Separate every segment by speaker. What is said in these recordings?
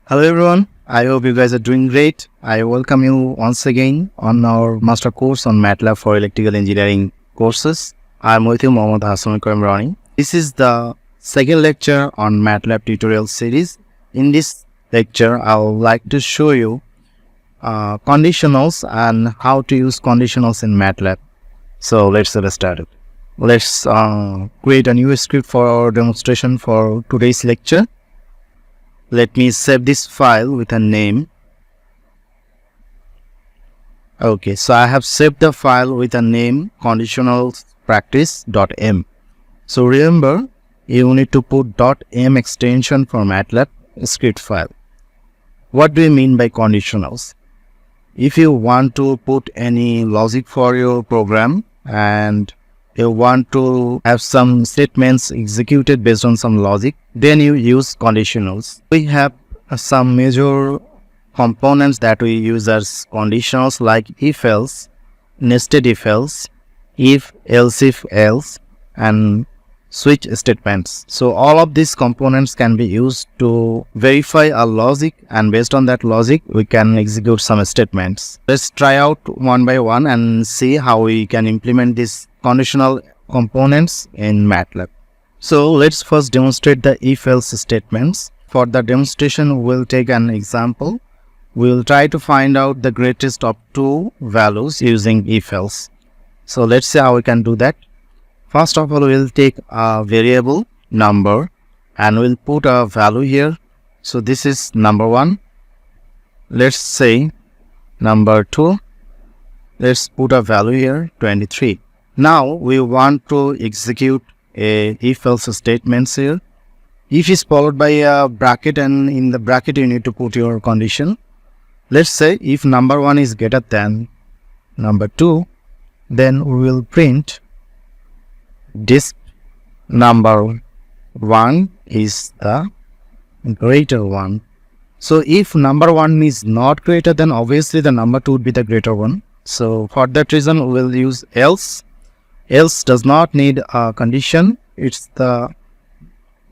Speaker 1: Hello everyone, I hope you guys are doing great. I welcome you once again on our master course on Matlab for electrical engineering courses. I'm with you, Mohammad Hassan Kamrani. This is the second lecture on Matlab tutorial series. In this lecture, I would like to show you conditionals and how to use conditionals in Matlab. So let's get started. Let's create a new script for our demonstration for today's lecture. Let me save this file with a name. Okay, so I have saved the file with a name conditionalspractice.m. So remember, you need to put .m extension for Matlab script file. What do you mean by conditionals? If you want to put any logic for your program and you want to have some statements executed based on some logic, then you use conditionals. We have some major components that we use as conditionals like if else, nested if else, if else, and switch statements. So all of these components can be used to verify a logic, and based on that logic we can execute some statements. Let's try out one by one and see how we can implement these conditional components in Matlab. So let's first demonstrate the if else statements. For the demonstration we'll take an example. We'll try to find out the greatest of two values using if else. So let's see how we can do that. First of all, we'll take a variable number and we'll put a value here. So this is number 1. Let's say number 2. Let's put a value here 23. Now we want to execute a if else statements here. If is followed by a bracket, and in the bracket you need to put your condition. Let's say if number 1 is greater than number 2, then we will print this number 1 is the greater one. So if number 1 is not greater, then obviously the number 2 would be the greater one. So for that reason we will use else. Else does not need a condition. It's the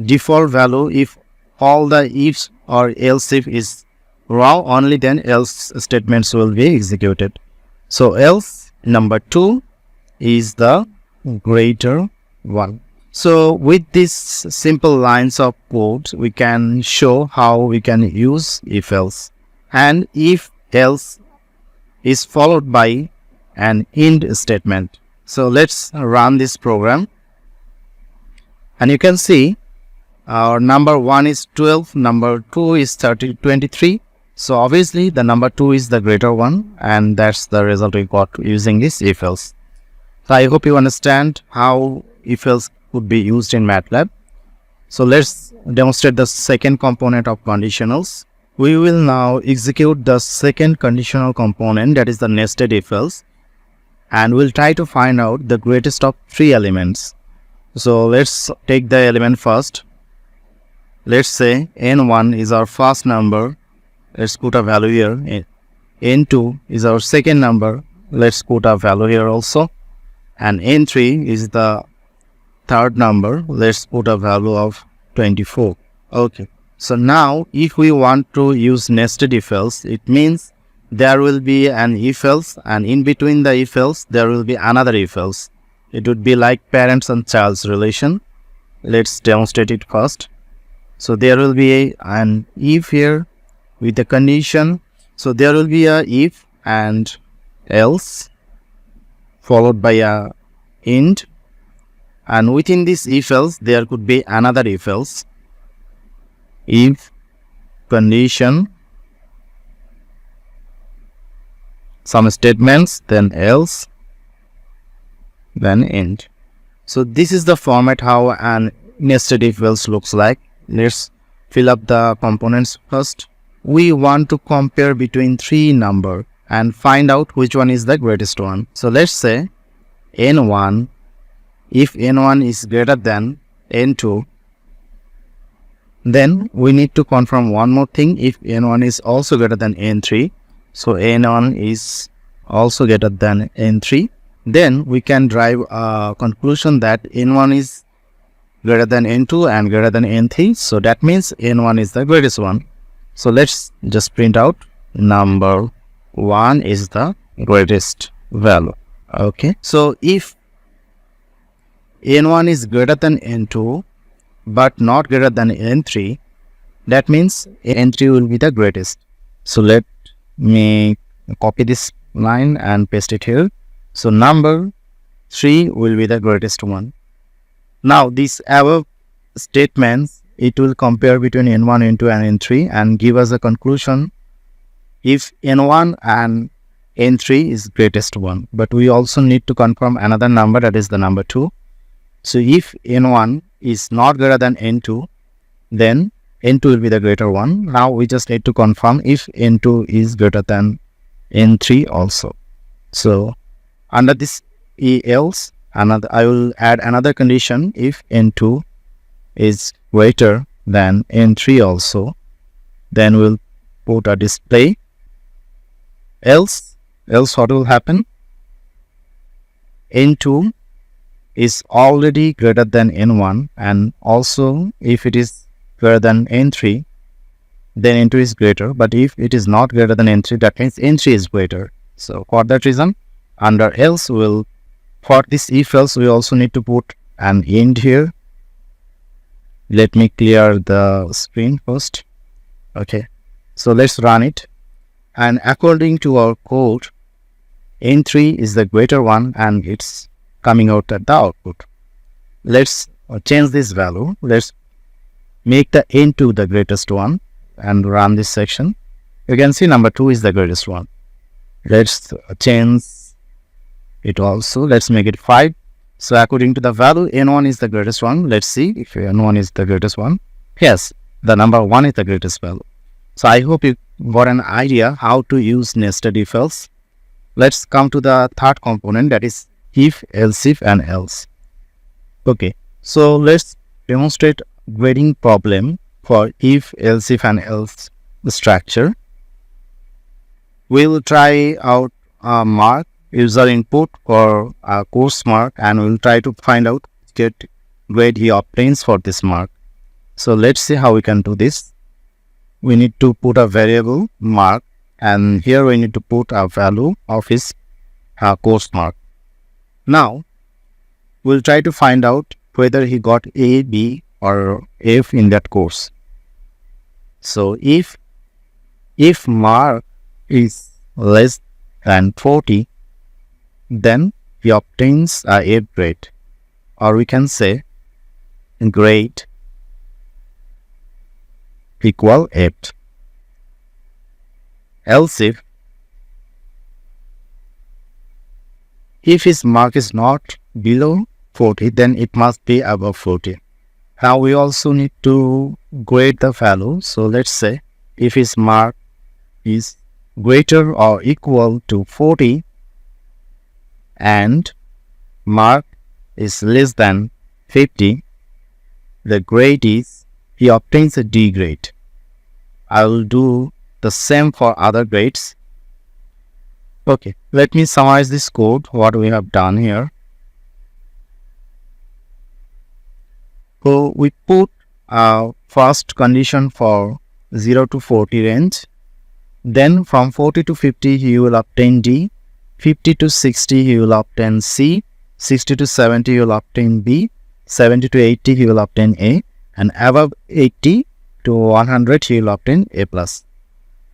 Speaker 1: default value. If all the ifs or else if is wrong, only then else statements will be executed. So else number 2 is the greater one. So with these simple lines of code, we can show how we can use if else. And if else is followed by an end statement. So let's run this program, and you can see our number 1 is 12, number 2 is 23. So obviously the number 2 is the greater one, and that's the result we got using this if else. So I hope you understand how if else could be used in Matlab. So let's demonstrate the second component of conditionals. We will now execute the second conditional component, that is the nested if else, and we'll try to find out the greatest of 3 elements. So let's take the element first. Let's say n1 is our first number. Let's put a value here. n2 is our second number. Let's put a value here also. And n3 is the third number. Let's put a value of 24. Okay. So now if we want to use nested if else, it means there will be an if else, and in between the if else there will be another if else. It would be like parents and child's relation. Let's demonstrate it first. So there will be an if here with the condition. So there will be a if and else followed by a end, and within this if else there could be another if else. If condition, some statements, then else, then end. So this is the format how an nested if else looks like. Let's fill up the components first. We want to compare between 3 numbers and find out which one is the greatest one. So let's say n1, if n1 is greater than n2, then we need to confirm one more thing. If n1 is also greater than n3, so n1 is also greater than n3, then we can drive a conclusion that n1 is greater than n2 and greater than n3. So that means n1 is the greatest one. So let's just print out number 1 is the greatest value. Okay, so if n1 is greater than n2 but not greater than n3, that means n3 will be the greatest. So let me copy this line and paste it here. So number 3 will be the greatest one. Now these above statements, it will compare between n1, n2 and n3 and give us a conclusion if n1 and n3 is greatest one. But we also need to confirm another number, that is the number 2. So if n1 is not greater than n2, then n2 will be the greater one. Now we just need to confirm if n2 is greater than n3 also. So under this else, I will add another condition. If n2 is greater than n3 also, then we'll put a display else what will happen? n2 is already greater than n1, and also if it is greater than n3, then n2 is greater. But if it is not greater than n3, that means n3 is greater. So for that reason, under else, for this if else, we also need to put an end here. Let me clear the screen first. Okay, so let's run it. And according to our code, n3 is the greater one and it's coming out at the output. Let's change this value. Let's make the n2 the greatest one and run this section. You can see number 2 is the greatest one. Let's change it also. Let's make it 5. So according to the value, n1 is the greatest one. Let's see if n1 is the greatest one. Yes, the number 1 is the greatest value. So I hope you got an idea how to use nested if else. Let's come to the third component, that is if, elseif and else. Okay, so let's demonstrate grading problem for if, elseif and else structure. We will try out a mark user input for a course mark, and we'll try to find out what grade he obtains for this mark. So let's see how we can do this. We need to put a variable mark, and here we need to put a value of his course mark. Now we'll try to find out whether he got A, B or F in that course. So if mark is less than 40, then he obtains a F grade, or we can say grade equal F. Else if his mark is not below 40, then it must be above 40. Now we also need to grade the value. So let's say if his mark is greater or equal to 40 and mark is less than 50, the grade is he obtains a D grade. I will do the same for other grades. Okay, let me summarize this code, what we have done here. So we put a first condition for 0 to 40 range. Then from 40 to 50 he will obtain D, 50 to 60 he will obtain C, 60 to 70 he will obtain B, 70 to 80 he will obtain A, and above 80 to 100 he will obtain A+.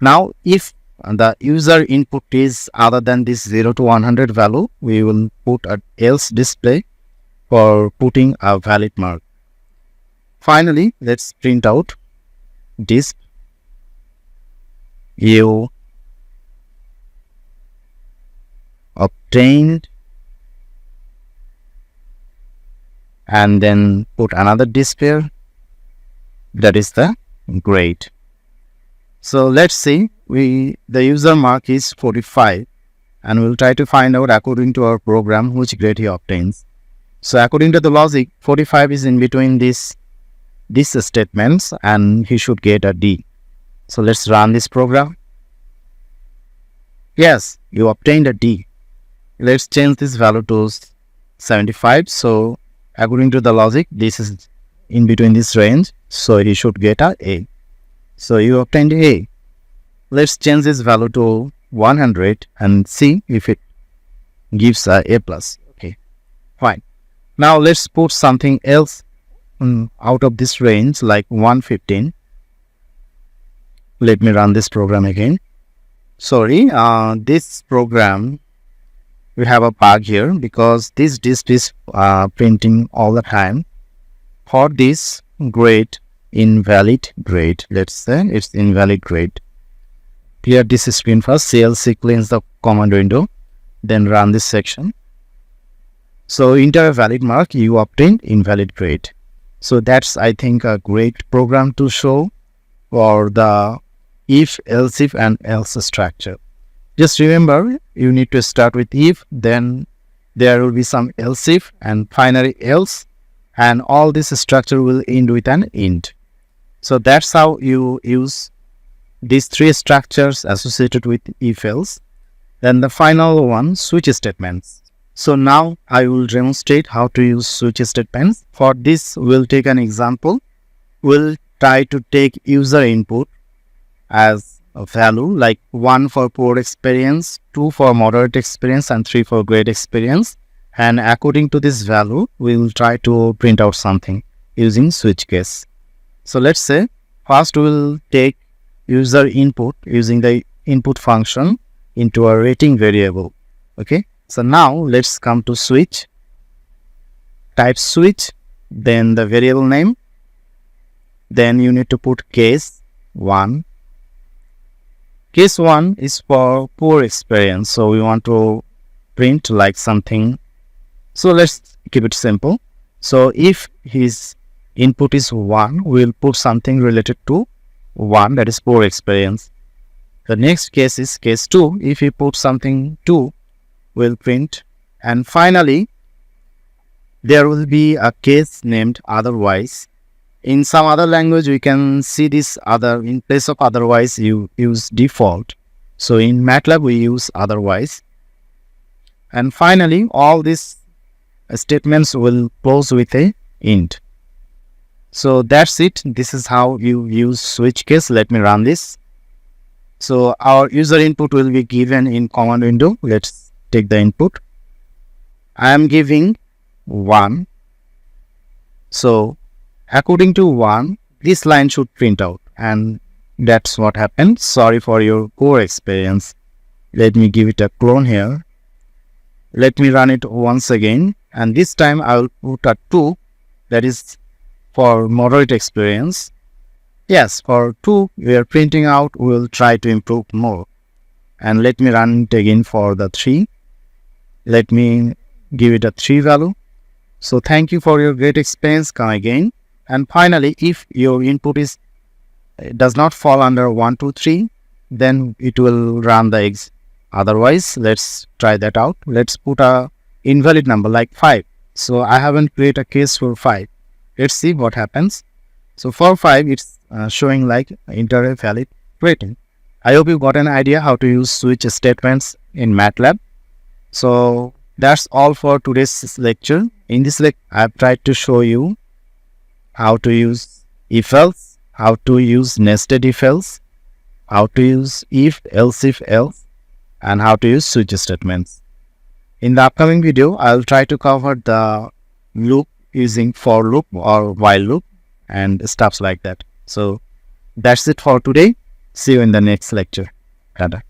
Speaker 1: Now if the user input is other than this 0 to 100 value, we will put an else display for putting a valid mark. Finally, let's print out disp you obtained, and then put another disp here, that is the grade. So let's see, the user mark is 45, and we'll try to find out according to our program which grade he obtains. So according to the logic, 45 is in between these statements and he should get a D. So let's run this program. Yes, you obtained a D. Let's change this value to 75. So according to the logic, this is in between this range, so he should get a A. So you obtained A. Let's change this value to 100 and see if it gives a A plus. Okay, fine. Now let's put something else out of this range like 115. Let me run this program again. Sorry, this program, we have a bug here because this disk is printing all the time. For this grade, invalid grade, let's say it's invalid grade. Clear this screen first, CLC cleans the command window, then run this section. So enter a valid mark, you obtained invalid grade. So that's, I think, a great program to show for the if, else if and else structure. Just remember, you need to start with if, then there will be some else if, and finally else, and all this structure will end with an end. So that's how you use these three structures associated with if else. Then the final one, switch statements. So now I will demonstrate how to use switch statements. For this, we'll take an example. We'll try to take user input as a value, like 1 for poor experience, 2 for moderate experience, and 3 for great experience. And according to this value, we will try to print out something using switch case. So let's say first we will take user input using the input function into a rating variable. Okay, so now let's come to switch, type switch, then the variable name, then you need to put case 1. Case 1 is for poor experience, so we want to print like something. So let's keep it simple. So if his input is 1, we'll put something related to 1, that is poor experience. The next case is case 2. If we put something 2, we'll print. And finally, there will be a case named otherwise. In some other language, we can see this other, in place of otherwise, you use default. So in Matlab, we use otherwise. And finally, all these statements will close with a int. So that's it. This is how you use switch case. Let me run this. So our user input will be given in command window. Let's take the input. I am giving 1. So according to 1, this line should print out, and that's what happened. Sorry for your poor experience. Let me give it a clone here. Let me run it once again, and this time I will put a 2, that is for moderate experience. Yes, for 2 we are printing out. We will try to improve more. And let me run it again for the 3. Let me give it a 3 value. So thank you for your great experience. Come again. And finally, if your input does not fall under 1, 2, 3, then it will run the eggs. Otherwise, let's try that out. Let's put a invalid number like 5. So I haven't created a case for 5. Let's see what happens. So for 5, it's showing like enter a valid rating. I hope you got an idea how to use switch statements in Matlab. So that's all for today's lecture. In this lecture, I've tried to show you how to use if else, how to use nested if else, how to use if, else if, else, and how to use switch statements. In the upcoming video, I'll try to cover the loop using for loop or while loop and stuff like that. So that's it for today. See you in the next lecture. Tada.